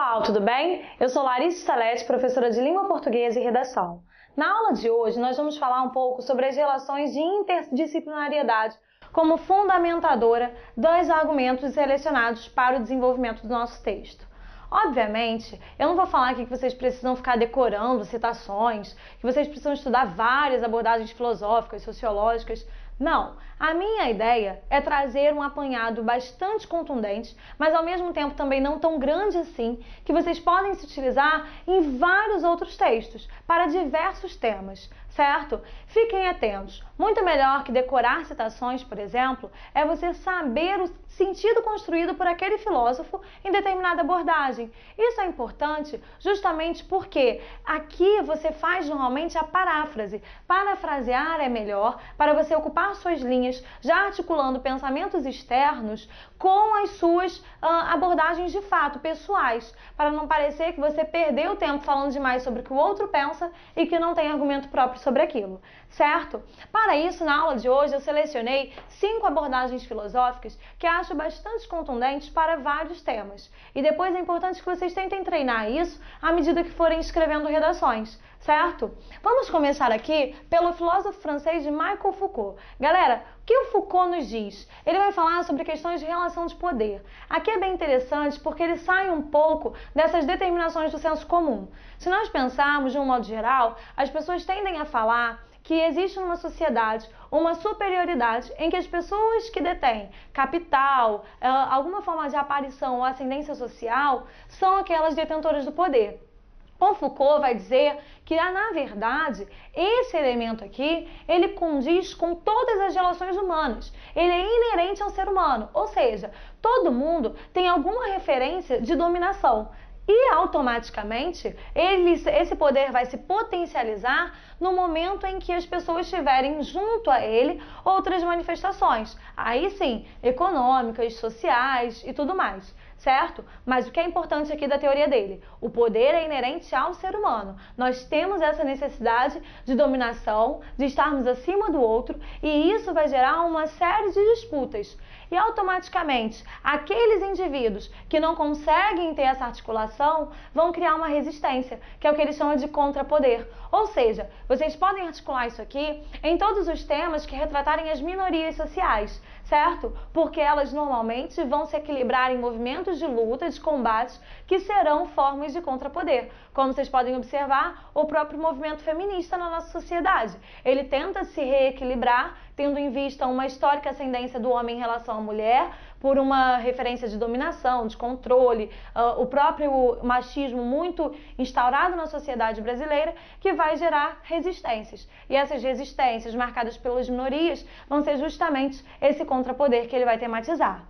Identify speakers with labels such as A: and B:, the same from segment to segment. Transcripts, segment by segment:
A: pessoal, tudo bem? Eu sou Larissa Salete, professora de Língua Portuguesa e Redação. Na aula de hoje, nós vamos falar um pouco sobre as relações de interdisciplinariedade como fundamentadora dos argumentos selecionados para o desenvolvimento do nosso texto. Obviamente, eu não vou falar aqui que vocês precisam ficar decorando citações, que vocês precisam estudar várias abordagens filosóficas, sociológicas. Não, a minha ideia é trazer um apanhado bastante contundente, mas ao mesmo tempo também não tão grande assim, que vocês podem se utilizar em vários outros textos, para diversos temas, certo? Fiquem atentos. Muito melhor que decorar citações, por exemplo, é você saber o sentido construído por aquele filósofo em determinada abordagem. Isso é importante justamente porque aqui você faz normalmente a paráfrase. Parafrasear é melhor para você ocupar suas linhas, já articulando pensamentos externos com as suas abordagens de fato, pessoais, para não parecer que você perdeu tempo falando demais sobre o que o outro pensa e que não tem argumento próprio sobre aquilo, certo? Para isso, na aula de hoje, eu selecionei 5 abordagens filosóficas que acho bastante contundentes para vários temas. E depois é importante que vocês tentem treinar isso à medida que forem escrevendo redações, certo? Vamos começar aqui pelo filósofo francês de Michel Foucault. Galera, o que o Foucault nos diz? Ele vai falar sobre questões de relação de poder. Aqui é bem interessante porque ele sai um pouco dessas determinações do senso comum. Se nós pensarmos de um modo geral, as pessoas tendem a falar que existe numa sociedade uma superioridade em que as pessoas que detêm capital, alguma forma de aparição ou ascendência social, são aquelas detentoras do poder. O Foucault vai dizer que, na verdade, esse elemento aqui, ele condiz com todas as relações humanas. Ele é inerente ao ser humano, ou seja, todo mundo tem alguma referência de dominação. E automaticamente, esse poder vai se potencializar no momento em que as pessoas tiverem junto a ele outras manifestações. Aí sim, econômicas, sociais e tudo mais, certo? Mas o que é importante aqui da teoria dele? O poder é inerente ao ser humano. Nós temos essa necessidade de dominação, de estarmos acima do outro, e isso vai gerar uma série de disputas. E automaticamente, aqueles indivíduos que não conseguem ter essa articulação vão criar uma resistência, que é o que eles chamam de contrapoder. Ou seja, vocês podem articular isso aqui em todos os temas que retratarem as minorias sociais, certo? Porque elas normalmente vão se equilibrar em movimentos de luta, de combates, que serão formas de contrapoder. Como vocês podem observar, o próprio movimento feminista na nossa sociedade. Ele tenta se reequilibrar, tendo em vista uma histórica ascendência do homem em relação à mulher, por uma referência de dominação, de controle, o próprio machismo muito instaurado na sociedade brasileira, que vai gerar resistências. E essas resistências, marcadas pelas minorias, vão ser justamente esse contrapoder que ele vai tematizar.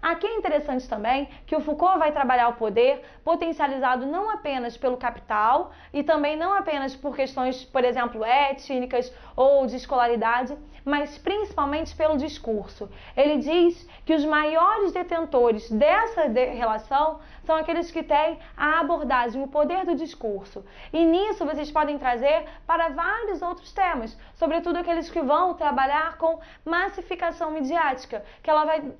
A: Aqui é interessante também que o Foucault vai trabalhar o poder potencializado não apenas pelo capital e também não apenas por questões, por exemplo, étnicas ou de escolaridade, mas principalmente pelo discurso. Ele diz que os maiores detentores dessa relação são aqueles que têm a abordagem, o poder do discurso. E nisso vocês podem trazer para vários outros temas, sobretudo aqueles que vão trabalhar com massificação midiática, que ela vai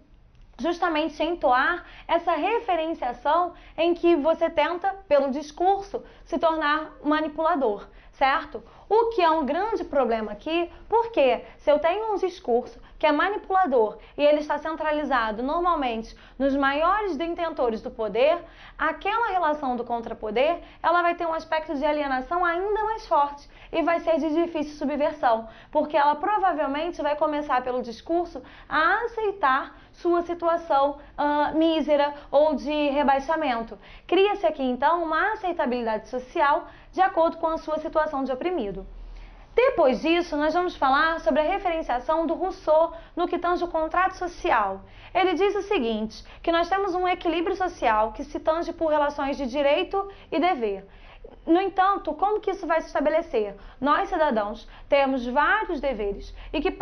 A: justamente entoar essa referenciação em que você tenta, pelo discurso, se tornar manipulador, certo? O que é um grande problema aqui, porque se eu tenho um discurso que é manipulador e ele está centralizado normalmente nos maiores detentores do poder, aquela relação do contrapoder, ela vai ter um aspecto de alienação ainda mais forte e vai ser de difícil subversão, porque ela provavelmente vai começar pelo discurso a aceitar sua situação mísera ou de rebaixamento. Cria-se aqui então uma aceitabilidade social de acordo com a sua situação de oprimido. Depois disso, nós vamos falar sobre a referenciação do Rousseau no que tange o contrato social. Ele diz o seguinte, que nós temos um equilíbrio social que se tange por relações de direito e dever. No entanto, como que isso vai se estabelecer? Nós, cidadãos, temos vários deveres e que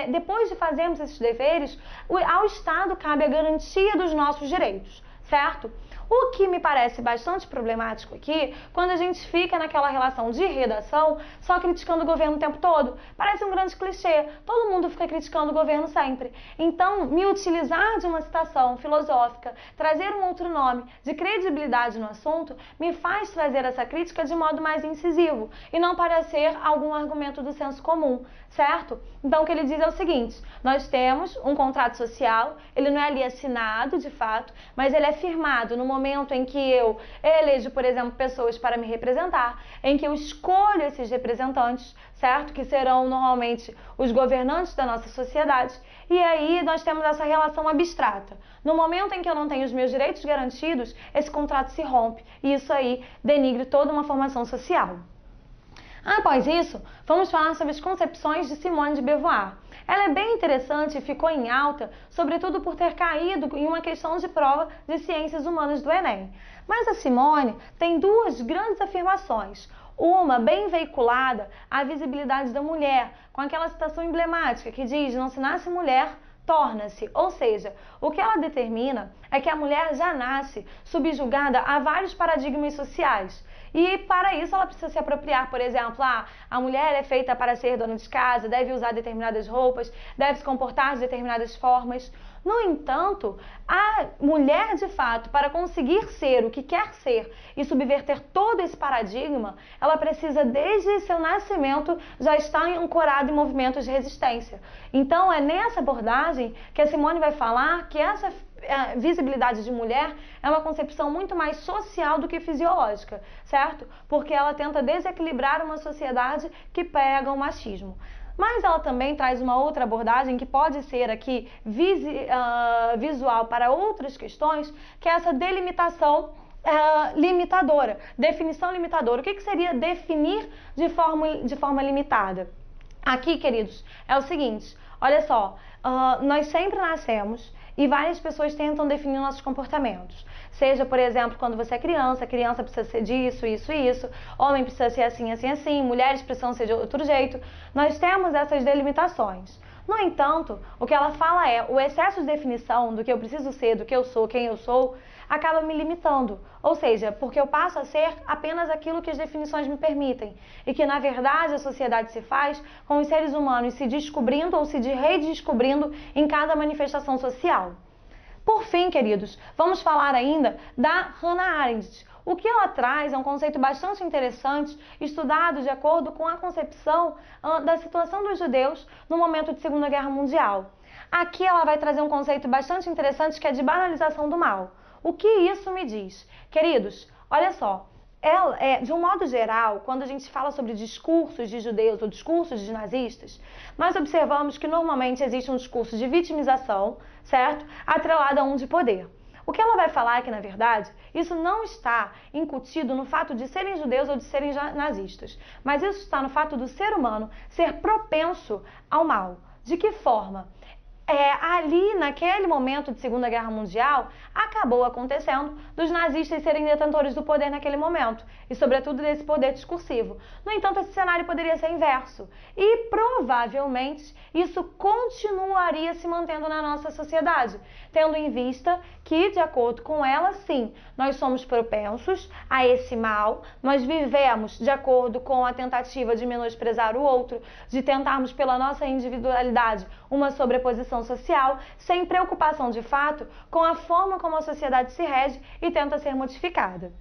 A: depois de fazermos esses deveres, ao Estado cabe a garantia dos nossos direitos, certo? O que me parece bastante problemático aqui, quando a gente fica naquela relação de redação, só criticando o governo o tempo todo. Parece um grande clichê, todo mundo fica criticando o governo sempre. Então, me utilizar de uma citação filosófica, trazer um outro nome de credibilidade no assunto, me faz trazer essa crítica de modo mais incisivo, e não parecer algum argumento do senso comum, certo? Então, o que ele diz é o seguinte: nós temos um contrato social, ele não é ali assinado de fato, mas ele é firmado no momento em que eu elejo, por exemplo, pessoas para me representar, em que eu escolho esses representantes, certo? Que serão normalmente os governantes da nossa sociedade, e aí nós temos essa relação abstrata. No momento em que eu não tenho os meus direitos garantidos, esse contrato se rompe, e isso aí denigre toda uma formação social. Após isso, vamos falar sobre as concepções de Simone de Beauvoir. Ela é bem interessante e ficou em alta, sobretudo por ter caído em uma questão de prova de ciências humanas do Enem. Mas a Simone tem duas grandes afirmações. Uma, bem veiculada, a visibilidade da mulher, com aquela citação emblemática que diz: não se nasce mulher, torna-se. Ou seja, o que ela determina é que a mulher já nasce subjugada a vários paradigmas sociais. E para isso ela precisa se apropriar, por exemplo, a mulher é feita para ser dona de casa, deve usar determinadas roupas, deve se comportar de determinadas formas. No entanto, a mulher, de fato, para conseguir ser o que quer ser e subverter todo esse paradigma, ela precisa, desde seu nascimento, já estar ancorada em movimentos de resistência. Então, é nessa abordagem que a Simone vai falar que essa visibilidade de mulher é uma concepção muito mais social do que fisiológica, certo? Porque ela tenta desequilibrar uma sociedade que pega o machismo. Mas ela também traz uma outra abordagem que pode ser aqui visual para outras questões, que é essa delimitação limitadora, definição limitadora. O que seria definir de forma limitada? Aqui, queridos, é o seguinte: olha só, nós sempre nascemos e várias pessoas tentam definir nossos comportamentos. Seja, por exemplo, quando você é criança precisa ser disso, isso e isso, homem precisa ser assim, assim, assim, mulheres precisam ser de outro jeito. Nós temos essas delimitações. No entanto, o que ela fala é: o excesso de definição do que eu preciso ser, do que eu sou, quem eu sou, acaba me limitando. Ou seja, porque eu passo a ser apenas aquilo que as definições me permitem. E que, na verdade, a sociedade se faz com os seres humanos se descobrindo ou se redescobrindo em cada manifestação social. Por fim, queridos, vamos falar ainda da Hannah Arendt. O que ela traz é um conceito bastante interessante, estudado de acordo com a concepção da situação dos judeus no momento de Segunda Guerra Mundial. Aqui ela vai trazer um conceito bastante interessante, que é de banalização do mal. O que isso me diz? Queridos, olha só, de um modo geral, quando a gente fala sobre discursos de judeus ou discursos de nazistas, nós observamos que normalmente existe um discurso de vitimização, certo? Atrelado a um de poder. O que ela vai falar é que, na verdade, isso não está incutido no fato de serem judeus ou de serem nazistas, mas isso está no fato do ser humano ser propenso ao mal. De que forma? Ali, naquele momento de Segunda Guerra Mundial, acabou acontecendo dos nazistas serem detentores do poder naquele momento, e sobretudo desse poder discursivo. No entanto, esse cenário poderia ser inverso, e provavelmente isso continuaria se mantendo na nossa sociedade, tendo em vista que, de acordo com ela, sim, nós somos propensos a esse mal, nós vivemos de acordo com a tentativa de menosprezar o outro, de tentarmos pela nossa individualidade uma sobreposição social, sem preocupação de fato com a forma como a sociedade se rege e tenta ser modificada.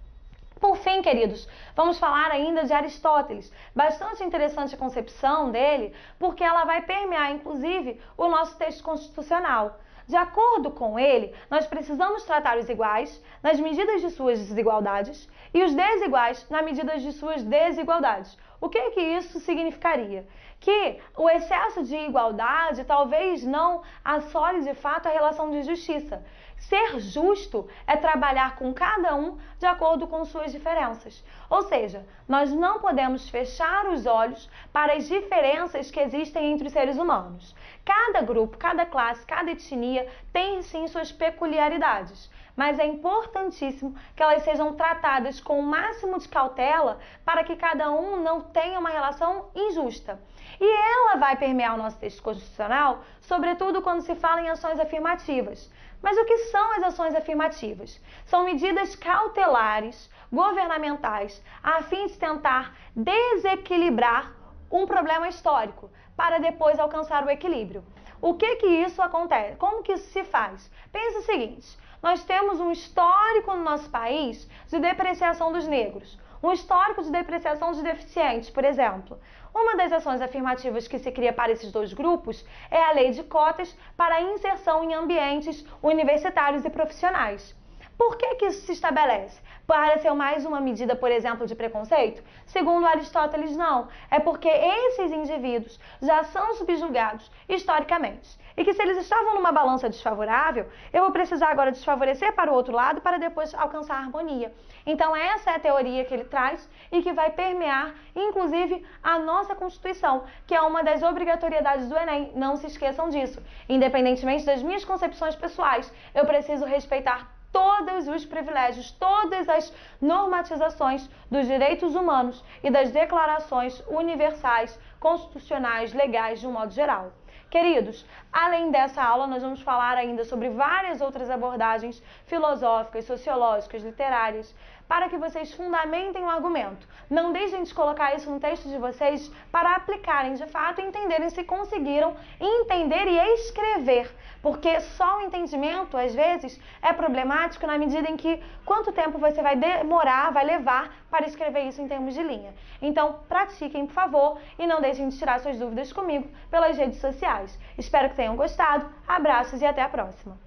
A: Por fim, queridos, vamos falar ainda de Aristóteles. Bastante interessante a concepção dele, porque ela vai permear, inclusive, o nosso texto constitucional. De acordo com ele, nós precisamos tratar os iguais nas medidas de suas desigualdades e os desiguais na medida de suas desigualdades. O que isso significaria? Que o excesso de igualdade talvez não assole de fato a relação de justiça. Ser justo é trabalhar com cada um de acordo com suas diferenças. Ou seja, nós não podemos fechar os olhos para as diferenças que existem entre os seres humanos. Cada grupo, cada classe, cada etnia tem sim suas peculiaridades. mas é importantíssimo que elas sejam tratadas com o máximo de cautela para que cada um não tenha uma relação injusta. E ela vai permear o nosso texto constitucional, sobretudo quando se fala em ações afirmativas. Mas o que são as ações afirmativas? São medidas cautelares, governamentais, a fim de tentar desequilibrar um problema histórico, para depois alcançar o equilíbrio. O que isso acontece? Como que isso se faz? Pense o seguinte, nós temos um histórico no nosso país de depreciação dos negros, um histórico de depreciação dos deficientes, por exemplo. Uma das ações afirmativas que se cria para esses dois grupos é a lei de cotas para a inserção em ambientes universitários e profissionais. Por que isso se estabelece? Para ser mais uma medida, por exemplo, de preconceito? Segundo Aristóteles, não. É porque esses indivíduos já são subjugados historicamente. E que se eles estavam numa balança desfavorável, eu vou precisar agora desfavorecer para o outro lado para depois alcançar a harmonia. Então essa é a teoria que ele traz e que vai permear, inclusive, a nossa Constituição, que é uma das obrigatoriedades do Enem. Não se esqueçam disso. Independentemente das minhas concepções pessoais, eu preciso respeitar todos os privilégios, todas as normatizações dos direitos humanos e das declarações universais, constitucionais, legais de um modo geral. Queridos, além dessa aula, nós vamos falar ainda sobre várias outras abordagens filosóficas, sociológicas, literárias, para que vocês fundamentem o argumento. Não deixem de colocar isso no texto de vocês para aplicarem de fato e entenderem se conseguiram entender e escrever, porque só o entendimento, às vezes, é problemático na medida em que quanto tempo você vai demorar, vai levar para escrever isso em termos de linha. Então, pratiquem, por favor, e não deixem de tirar suas dúvidas comigo pelas redes sociais. Espero que tenham gostado, abraços e até a próxima!